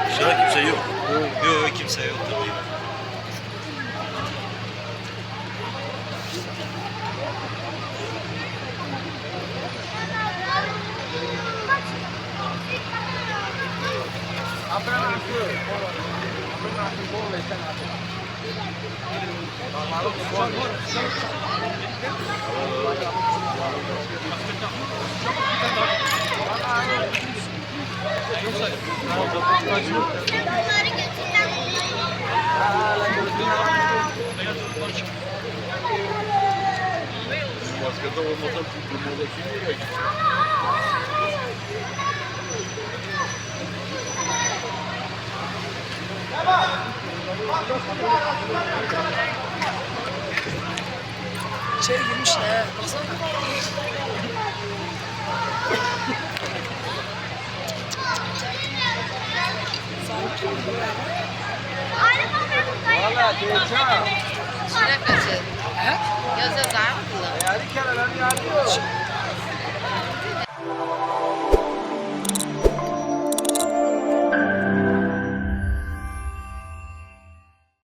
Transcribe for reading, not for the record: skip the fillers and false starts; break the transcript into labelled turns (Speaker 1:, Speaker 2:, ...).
Speaker 1: Dışarı kimse yok.
Speaker 2: Yok kimse yok tabii.
Speaker 1: Maskede olmasa tutulmada kim gerek?
Speaker 3: İçeri girmişler. Baksana.
Speaker 4: Valla diyeceğim.
Speaker 5: Şuraya kaçır.
Speaker 3: He?
Speaker 5: Yaz yazar mı kızım?
Speaker 4: Yani kenarlarını yarıyor.